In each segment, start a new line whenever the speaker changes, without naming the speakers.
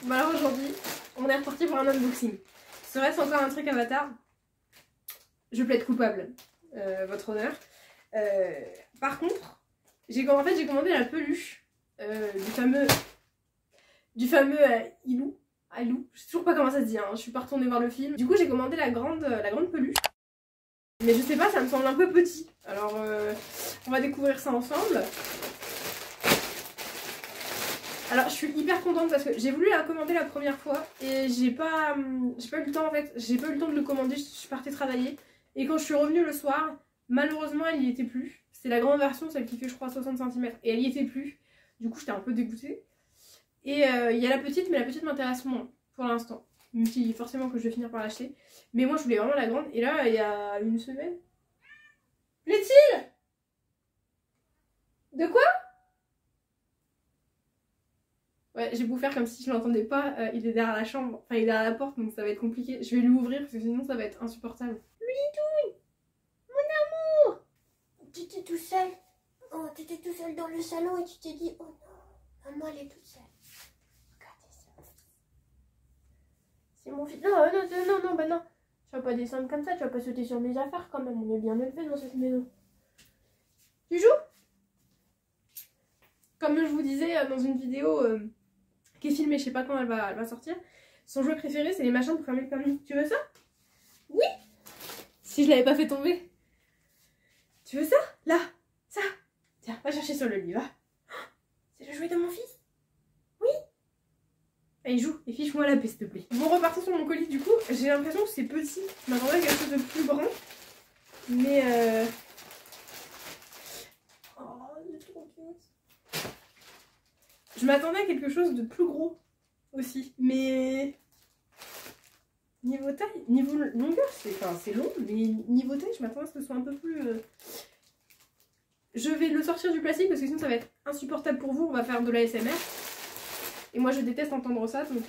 Bon alors aujourd'hui, on est reparti pour un unboxing. Serait-ce encore un truc Avatar? Je plaide coupable, votre honneur. Par contre, j'ai commandé la peluche du fameux Ilou. Alou, je sais toujours pas comment ça se dit, hein. Je suis pas retournée voir le film. Du coup j'ai commandé la grande peluche. Mais je sais pas, ça me semble un peu petit. Alors on va découvrir ça ensemble. Alors je suis hyper contente parce que j'ai voulu la commander la première fois et j'ai pas eu le temps en fait. J'ai pas eu le temps de le commander, je suis partie travailler. Et quand je suis revenue le soir, malheureusement elle y était plus. C'est la grande version, celle qui fait je crois 60 cm. Et elle y était plus. Du coup j'étais un peu dégoûtée. Et il y a la petite, mais la petite m'intéresse moins pour l'instant. Même si forcément que je vais finir par l'acheter. Mais moi je voulais vraiment la grande. Et là il y a une semaine. Plaît-il? De quoi? Ouais, j'ai beau faire comme si je l'entendais pas, il est derrière la chambre, enfin il est derrière la porte donc ça va être compliqué. Je vais lui ouvrir parce que sinon ça va être insupportable. Luidouille, mon amour!
T'étais tout seul. Oh, t'étais tout seul dans le salon et tu t'es dit, oh non, maman elle est toute seule. Regardez, c'est mon fils.
Non, bah non. Tu vas pas descendre comme ça, tu vas pas sauter sur mes affaires quand même, on est bien élevé dans cette maison. Tu joues? Comme je vous disais dans une vidéo qui est filmée, je sais pas quand elle va sortir, son jeu préféré c'est les machins pour fermer le permis. Tu veux ça? Oui! Si je l'avais pas fait tomber. Tu veux ça? Là! Ça! Tiens, va chercher sur le lit, va. C'est le jouet de mon fils? Oui! Allez, joue et fiche-moi la paix, s'il te plaît. Bon, repartons sur mon colis, du coup, j'ai l'impression que c'est petit. Je m'attendais à quelque chose de plus grand. Mais oh, c'est trop cute. Je m'attendais à quelque chose de plus gros aussi. Mais niveau taille, niveau longueur, c'est long. Mais niveau taille, je m'attendais à ce que ce soit un peu plus... Je vais le sortir du plastique parce que sinon ça va être insupportable pour vous. On va faire de l'ASMR. Et moi je déteste entendre ça, donc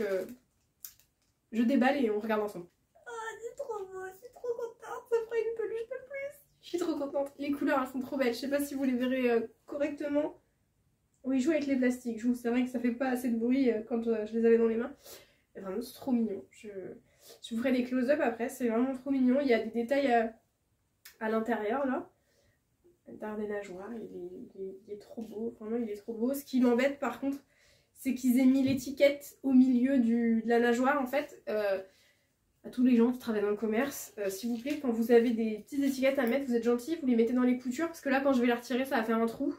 je déballe et on regarde ensemble.
Oh, c'est trop beau, je suis trop contente.
Ça fera une peluche de plus. Je suis trop contente. Les couleurs elles sont trop belles. Je sais pas si vous les verrez correctement. Oui, je joue avec les plastiques. C'est vrai que ça fait pas assez de bruit quand je les avais dans les mains. Et vraiment c'est trop mignon. Je vous ferai des close-up après. C'est vraiment trop mignon. Il y a des détails à l'intérieur là. L'intérieur des nageoires. Il est trop beau. Vraiment il est trop beau. Ce qui m'embête par contre, c'est qu'ils aient mis l'étiquette au milieu de la nageoire en fait. À tous les gens qui travaillent dans le commerce, s'il vous plaît, quand vous avez des petites étiquettes à mettre, vous êtes gentils, vous les mettez dans les coutures parce que là quand je vais la retirer ça va faire un trou.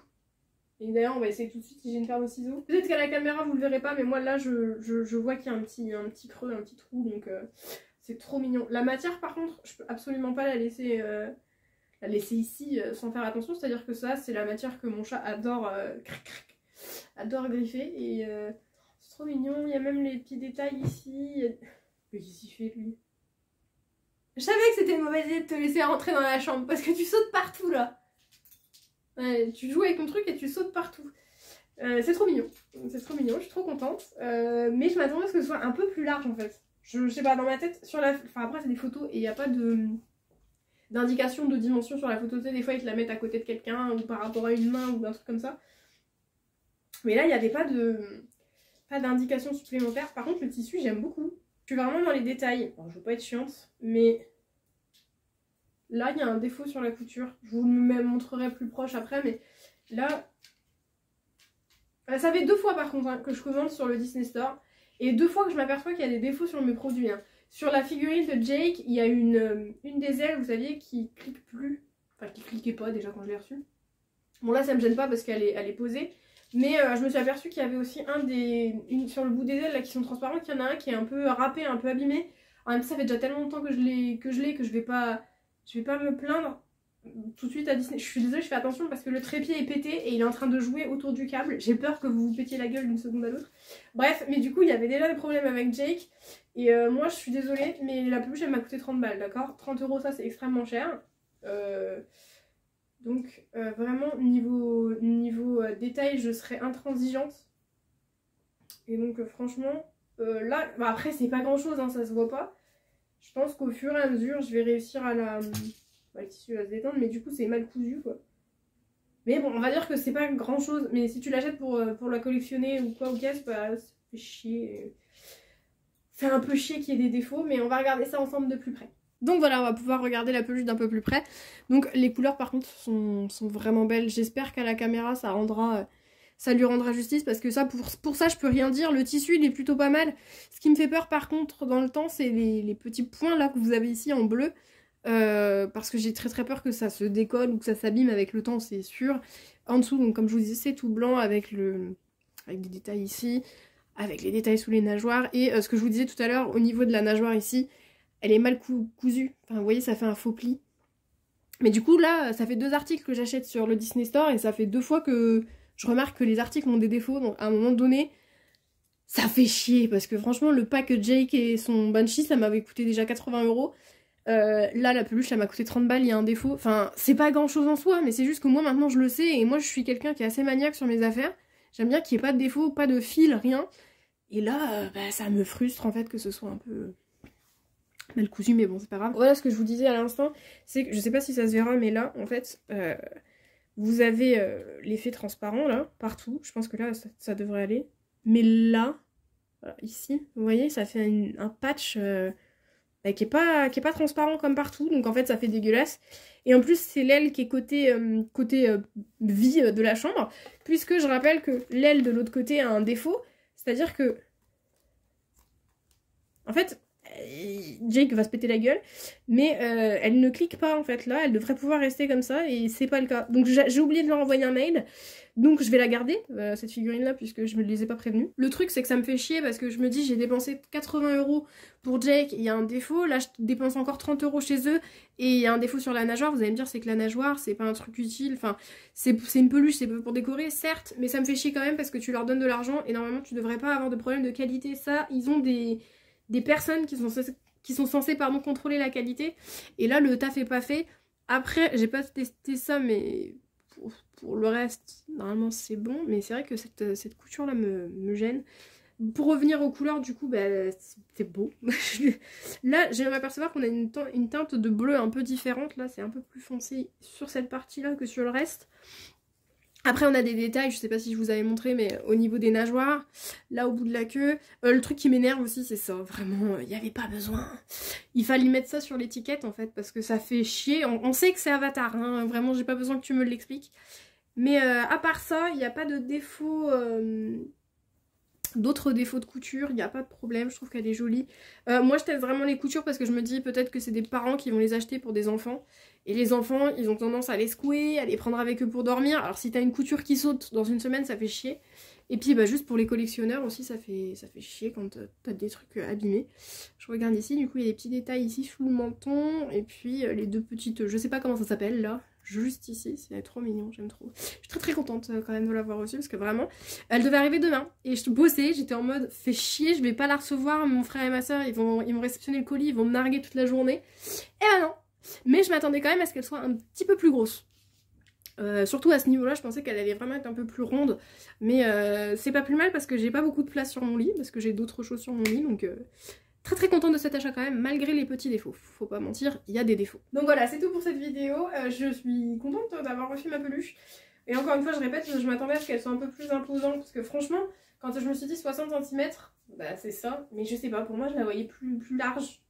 Et d'ailleurs on va essayer tout de suite si j'ai une paire de ciseaux. Peut-être qu'à la caméra vous le verrez pas mais moi là je vois qu'il y a un petit creux, un petit trou donc c'est trop mignon. La matière par contre je peux absolument pas la laisser ici sans faire attention, c'est à dire que ça c'est la matière que mon chat adore adore griffer et c'est trop mignon. Il y a même les petits détails ici. Mais qu'est-ce qu'il fait lui? Je savais que c'était une mauvaise idée de te laisser rentrer dans la chambre parce que tu sautes partout là. Ouais, tu joues avec ton truc et tu sautes partout. C'est trop mignon. C'est trop mignon, je suis trop contente. Mais je m'attendais à ce que ce soit un peu plus large en fait. Je sais pas, dans ma tête, enfin après c'est des photos et il n'y a pas d'indication de dimension sur la photo. Des fois ils te la mettent à côté de quelqu'un ou par rapport à une main ou un truc comme ça. Mais là il n'y avait pas d'indication supplémentaire. Par contre le tissu j'aime beaucoup. Je suis vraiment dans les détails. Bon, je veux pas être chiante, mais là il y a un défaut sur la couture. Je vous le montrerai plus proche après, mais là... Ça fait 2 fois par contre hein, que je commande sur le Disney Store. Et 2 fois que je m'aperçois qu'il y a des défauts sur mes produits. Hein. Sur la figurine de Jake, il y a une des ailes, vous saviez, qui clique plus. Enfin, qui cliquait pas déjà quand je l'ai reçue. Bon là ça me gêne pas parce qu'elle est posée. Mais je me suis aperçue qu'il y avait aussi sur le bout des ailes là qui sont transparentes, il y en a un qui est un peu râpé, un peu abîmé. En même temps ça fait déjà tellement longtemps que je l'ai que je vais pas me plaindre tout de suite à Disney. Je suis désolée, je fais attention parce que le trépied est pété et il est en train de jouer autour du câble. J'ai peur que vous vous pétiez la gueule d'une seconde à l'autre. Bref, mais du coup il y avait déjà des problèmes avec Jake. Et moi je suis désolée, mais la peluche elle m'a coûté 30 balles, d'accord? 30 € ça c'est extrêmement cher. Donc vraiment niveau détail je serais intransigeante. Et donc franchement là, bah, après c'est pas grand chose hein, ça se voit pas. Je pense qu'au fur et à mesure je vais réussir à la... Bah, le tissu va se détendre mais du coup c'est mal cousu quoi. Mais bon on va dire que c'est pas grand chose. Mais si tu l'achètes pour la collectionner ou quoi ou qu'est-ce, bah fait chier. Fait un peu chier qu'il y ait des défauts, mais on va regarder ça ensemble de plus près. Donc voilà, on va pouvoir regarder la peluche d'un peu plus près. Donc les couleurs par contre sont vraiment belles. J'espère qu'à la caméra ça lui rendra justice, parce que ça, pour ça je peux rien dire. Le tissu il est plutôt pas mal. Ce qui me fait peur par contre dans le temps, c'est les petits points là que vous avez ici en bleu. Parce que j'ai très peur que ça se décolle ou que ça s'abîme avec le temps, c'est sûr. En dessous, donc comme je vous disais, c'est tout blanc avec des détails ici, avec les détails sous les nageoires. Et ce que je vous disais tout à l'heure, au niveau de la nageoire ici, elle est mal cousue. Enfin, vous voyez, ça fait un faux pli. Mais du coup, là, ça fait 2 articles que j'achète sur le Disney Store et ça fait 2 fois que je remarque que les articles ont des défauts. Donc, à un moment donné, ça fait chier. Parce que franchement, le pack Jake et son Banshee, ça m'avait coûté déjà 80 €. Là, la peluche, ça m'a coûté 30 balles, il y a un défaut. Enfin, c'est pas grand chose en soi, mais c'est juste que moi, maintenant, je le sais. Et moi, je suis quelqu'un qui est assez maniaque sur mes affaires. J'aime bien qu'il n'y ait pas de défaut, pas de fil, rien. Et là, ça me frustre, en fait, que ce soit un peu mal cousu, mais bon, c'est pas grave. Voilà ce que je vous disais à l'instant, c'est que, je sais pas si ça se verra, mais là, en fait, vous avez l'effet transparent, là, partout. Je pense que là, ça devrait aller. Mais là, voilà, ici, vous voyez, ça fait un patch... qui est pas transparent comme partout, donc en fait ça fait dégueulasse. Et en plus c'est l'aile qui est côté vie de la chambre, puisque je rappelle que l'aile de l'autre côté a un défaut, c'est-à-dire que en fait Jake va se péter la gueule, mais elle ne clique pas en fait là, elle devrait pouvoir rester comme ça et c'est pas le cas. Donc j'ai oublié de leur envoyer un mail. Donc je vais la garder, cette figurine là, puisque je ne les ai pas prévenus. Le truc c'est que ça me fait chier parce que je me dis j'ai dépensé 80 € pour Jake, il y a un défaut, là je dépense encore 30 € chez eux et il y a un défaut sur la nageoire. Vous allez me dire c'est que la nageoire c'est pas un truc utile, enfin c'est une peluche, c'est pour décorer certes, mais ça me fait chier quand même parce que tu leur donnes de l'argent et normalement tu devrais pas avoir de problème de qualité. Ça, ils ont des personnes qui sont censées contrôler la qualité et là le taf est pas fait. Après j'ai pas testé ça mais... Pour le reste, normalement c'est bon, mais c'est vrai que cette couture là me gêne. Pour revenir aux couleurs, du coup, c'est beau. Là, je viens de m'apercevoir qu'on a une teinte de bleu un peu différente. Là, c'est un peu plus foncé sur cette partie-là que sur le reste. Après, on a des détails, je sais pas si je vous avais montré, mais au niveau des nageoires, là au bout de la queue. Le truc qui m'énerve aussi, c'est ça. Vraiment, il n'y avait pas besoin. Il fallait mettre ça sur l'étiquette, en fait, parce que ça fait chier. On sait que c'est Avatar, hein. Vraiment, j'ai pas besoin que tu me l'expliques. Mais à part ça, il n'y a pas de défaut... D'autres défauts de couture, il n'y a pas de problème, je trouve qu'elle est jolie. Moi je teste vraiment les coutures parce que je me dis peut-être que c'est des parents qui vont les acheter pour des enfants. Et les enfants, ils ont tendance à les secouer, à les prendre avec eux pour dormir. Alors si t'as une couture qui saute dans une semaine, ça fait chier. Et puis juste pour les collectionneurs aussi, ça fait chier quand t'as des trucs abîmés. Je regarde ici, du coup il y a des petits détails ici sous le menton. Et puis les 2 petites, je sais pas comment ça s'appelle là. Juste ici, c'est trop mignon, j'aime trop. Je suis très contente quand même de l'avoir reçue parce que vraiment, elle devait arriver demain et je bossais, j'étais en mode fait chier, je vais pas la recevoir, mon frère et ma soeur ils vont réceptionner le colis, ils vont me narguer toute la journée. Et non, mais je m'attendais quand même à ce qu'elle soit un petit peu plus grosse. Surtout à ce niveau-là, je pensais qu'elle allait vraiment être un peu plus ronde, mais c'est pas plus mal parce que j'ai pas beaucoup de place sur mon lit, parce que j'ai d'autres choses sur mon lit, donc... Très contente de cet achat quand même, malgré les petits défauts. Faut pas mentir, il y a des défauts. Donc voilà, c'est tout pour cette vidéo. Je suis contente d'avoir reçu ma peluche. Et encore une fois, je répète, je m'attendais à ce qu'elle soit un peu plus imposante. Parce que franchement, quand je me suis dit 60 cm, c'est ça. Mais je sais pas, pour moi, je la voyais plus large.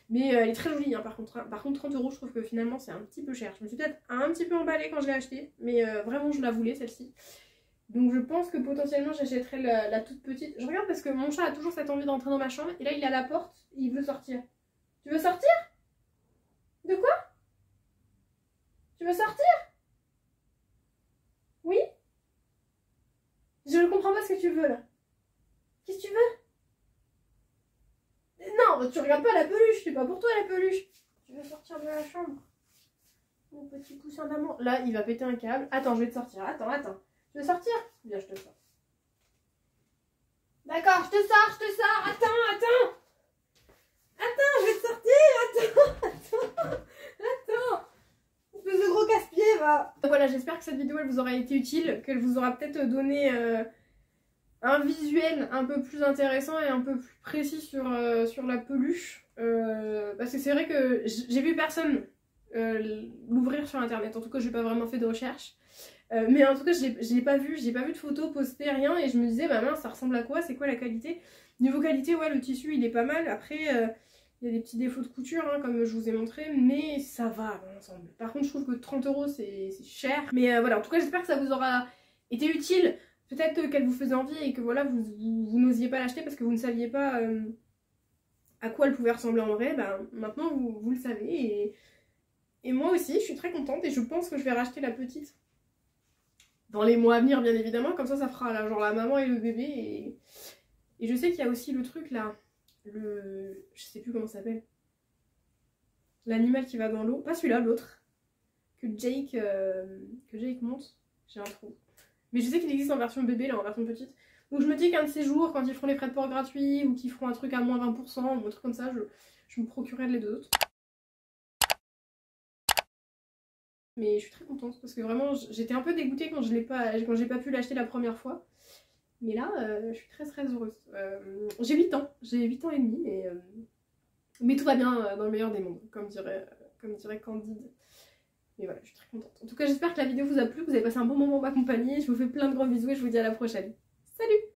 Mais elle est très jolie, hein, par contre. Par contre, 30 €, je trouve que finalement, c'est un petit peu cher. Je me suis peut-être un petit peu emballée quand je l'ai achetée. Mais vraiment, je la voulais, celle-ci. Donc je pense que potentiellement j'achèterai la toute petite. Je regarde parce que mon chat a toujours cette envie d'entrer dans ma chambre. Et là il est à la porte et il veut sortir. Tu veux sortir? De quoi? Tu veux sortir? Oui? Je ne comprends pas ce que tu veux là. Qu'est-ce que tu veux? Non, tu regardes pas la peluche, c'est pas pour toi la peluche. Tu veux sortir de la chambre? Mon petit coussin d'amour. Là il va péter un câble. Attends, je vais te sortir. Attends. Tu veux sortir? Viens, je te sors. D'accord, je te sors. Attends, je vais te sortir. Attends. Espèce de gros casse-pied, va. Voilà, j'espère que cette vidéo, elle vous aura été utile, qu'elle vous aura peut-être donné un visuel un peu plus intéressant et un peu plus précis sur la peluche. Parce que c'est vrai que j'ai vu personne l'ouvrir sur internet. En tout cas, j'ai pas vraiment fait de recherche. Mais en tout cas, je l'ai pas vu, j'ai pas vu de photos postées, rien. Et je me disais, bah mince, ça ressemble à quoi? C'est quoi la qualité? Niveau qualité, ouais, le tissu il est pas mal. Après, il y a des petits défauts de couture, hein, comme je vous ai montré, mais ça va dans l'ensemble. Par contre, je trouve que 30 € c'est cher. Mais voilà, en tout cas, j'espère que ça vous aura été utile. Peut-être qu'elle vous faisait envie et que voilà, vous n'osiez pas l'acheter parce que vous ne saviez pas à quoi elle pouvait ressembler en vrai. Ben, maintenant, vous le savez. Et moi aussi, je suis très contente et je pense que je vais racheter la petite dans les mois à venir, bien évidemment. Comme ça fera là, genre la maman et le bébé. Et je sais qu'il y a aussi le truc là, je sais plus comment ça s'appelle. L'animal qui va dans l'eau. Pas celui-là, l'autre. Que Jake monte. J'ai un trou. Mais je sais qu'il existe en version bébé, là, en version petite. Donc je me dis qu'un de ces jours, quand ils feront les frais de port gratuits ou qu'ils feront un truc à moins 20% ou un truc comme ça, je me procurerai les deux autres. Mais je suis très contente parce que vraiment j'étais un peu dégoûtée quand j'ai pas pu l'acheter la première fois. Mais là, je suis très heureuse. J'ai 8 ans, j'ai 8 ans et demi, mais tout va bien dans le meilleur des mondes, comme dirait Candide. Mais voilà, je suis très contente. En tout cas, j'espère que la vidéo vous a plu, que vous avez passé un bon moment en ma compagnie. Je vous fais plein de gros bisous et je vous dis à la prochaine. Salut!